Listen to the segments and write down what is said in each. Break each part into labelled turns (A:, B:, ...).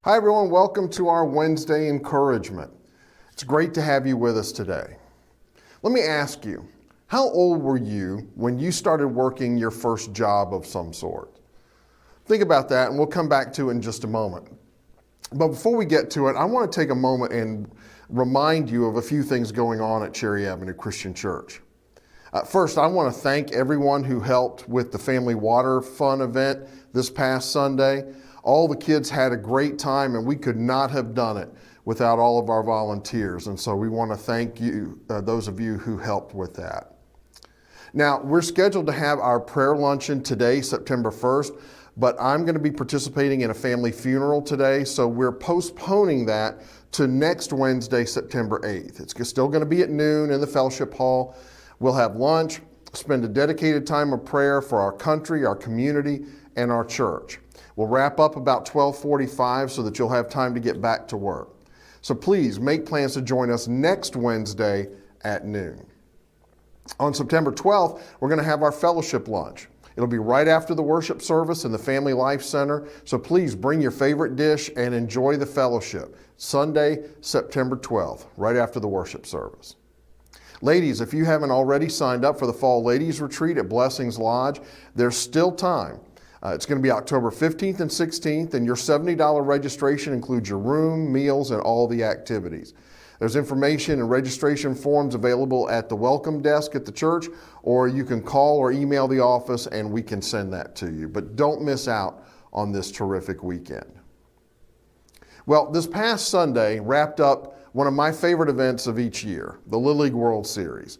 A: Hi everyone, welcome to our Wednesday encouragement. It's great to have you with us today. Let me ask you, how old were you when you started working your first job of some sort? Think about that and we'll come back to it in just a moment. But before we get to it, I want to take a moment and remind you of a few things going on at Cherry Avenue Christian Church. First, I want to thank everyone who helped with the Family Water Fun event this past Sunday. All the kids had a great time and we could not have done it without all of our volunteers. And so we want to thank you, those of you who helped with that. Now, we're scheduled to have our prayer luncheon today, September 1st, but I'm going to be participating in a family funeral today, so we're postponing that to next Wednesday, September 8th. It's still going to be at noon in the fellowship hall. We'll have lunch, spend a dedicated time of prayer for our country, our community, and our church. We'll wrap up about 12:45 so that you'll have time to get back to work. So please make plans to join us next Wednesday at noon. On September 12th, we're going to have our fellowship lunch. It'll be right after the worship service in the Family Life Center, so please bring your favorite dish and enjoy the fellowship. Sunday, September 12th, right after the worship service. Ladies, if you haven't already signed up for the Fall Ladies Retreat at Blessings Lodge, there's still time. It's going to be October 15th and 16th, and your $70 registration includes your room, meals, and all the activities. There's information and registration forms available at the welcome desk at the church, or you can call or email the office and we can send that to you. But don't miss out on this terrific weekend. Well, this past Sunday wrapped up one of my favorite events of each year, the Little League World Series.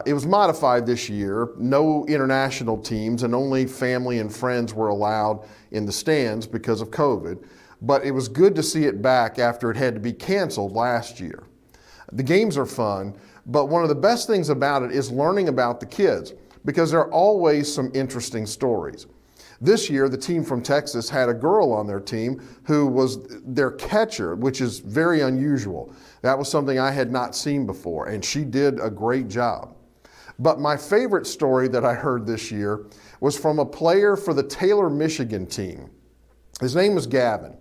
A: It was modified this year, no international teams, and only family and friends were allowed in the stands because of COVID. But it was good to see it back after it had to be canceled last year. The games are fun, but one of the best things about it is learning about the kids, because there are always some interesting stories. This year, the team from Texas had a girl on their team who was their catcher, which is very unusual. That was something I had not seen before, and she did a great job. But my favorite story that I heard this year was from a player for the Taylor, Michigan team. His name was Gavin,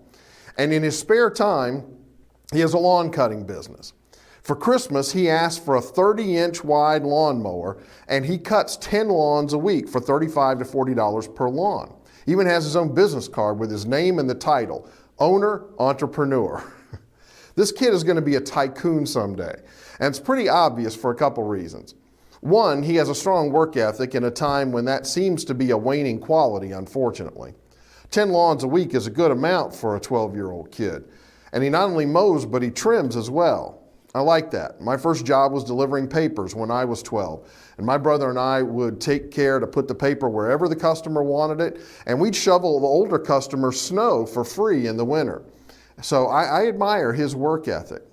A: and in his spare time, he has a lawn cutting business. For Christmas, he asked for a 30-inch wide lawnmower, and he cuts 10 lawns a week for $35 to $40 per lawn. He even has his own business card with his name and the title, Owner, Entrepreneur. This kid is going to be a tycoon someday, and it's pretty obvious for a couple reasons. One, he has a strong work ethic in a time when that seems to be a waning quality, unfortunately. 10 lawns a week is a good amount for a 12-year-old kid. And he not only mows, but he trims as well. I like that. My first job was delivering papers when I was 12. And my brother and I would take care to put the paper wherever the customer wanted it. And we'd shovel the older customers' snow for free in the winter. So I admire his work ethic.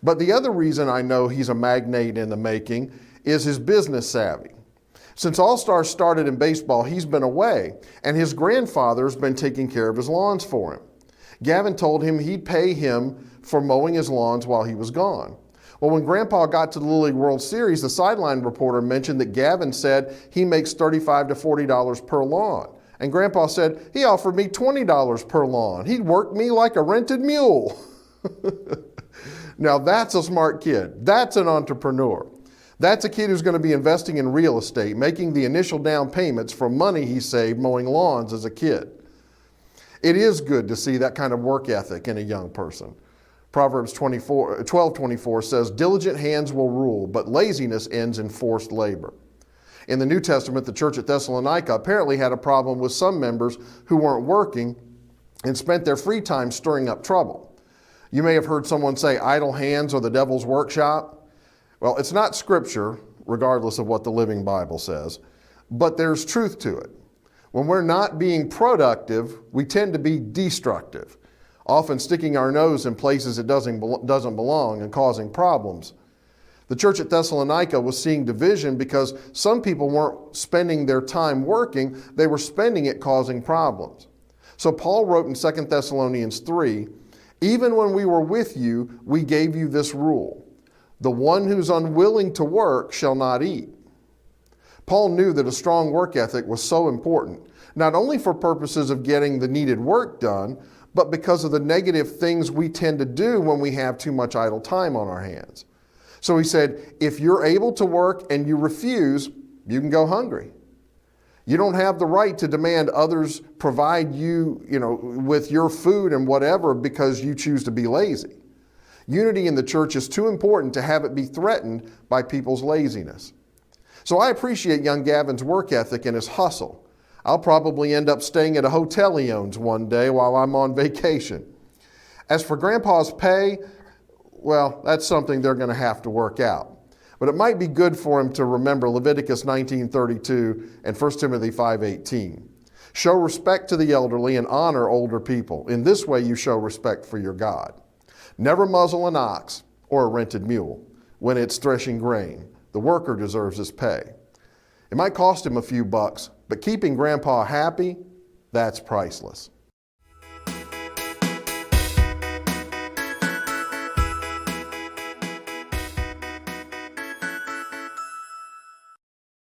A: But the other reason I know he's a magnate in the making is his business savvy. Since All-Star started in baseball, he's been away, and his grandfather's been taking care of his lawns for him. Gavin told him he'd pay him for mowing his lawns while he was gone. Well, when Grandpa got to the Little League World Series, the sideline reporter mentioned that Gavin said he makes $35 to $40 per lawn. And Grandpa said, he offered me $20 per lawn. He'd work me like a rented mule. Now that's a smart kid. That's an entrepreneur. That's a kid who's going to be investing in real estate, making the initial down payments from money he saved mowing lawns as a kid. It is good to see that kind of work ethic in a young person. Proverbs 12:24 says, diligent hands will rule, but laziness ends in forced labor. In the New Testament, the church at Thessalonica apparently had a problem with some members who weren't working and spent their free time stirring up trouble. You may have heard someone say idle hands are the devil's workshop. Well, it's not scripture, regardless of what the Living Bible says, but there's truth to it. When we're not being productive, we tend to be destructive, often sticking our nose in places it doesn't belong and causing problems. The church at Thessalonica was seeing division because some people weren't spending their time working, they were spending it causing problems. So Paul wrote in 2 Thessalonians 3, even when we were with you, we gave you this rule. The one who's unwilling to work shall not eat. Paul knew that a strong work ethic was so important, not only for purposes of getting the needed work done, but because of the negative things we tend to do when we have too much idle time on our hands. So he said, if you're able to work and you refuse, you can go hungry. You don't have the right to demand others provide you, with your food and whatever because you choose to be lazy. Unity in the church is too important to have it be threatened by people's laziness. So I appreciate young Gavin's work ethic and his hustle. I'll probably end up staying at a hotel he owns one day while I'm on vacation. As for Grandpa's pay, well, that's something they're going to have to work out. But it might be good for him to remember Leviticus 19:32 and 1 Timothy 5:18. Show respect to the elderly and honor older people. In this way you show respect for your God. Never muzzle an ox or a rented mule when it's threshing grain. The worker deserves his pay. It might cost him a few bucks, but keeping Grandpa happy, that's priceless.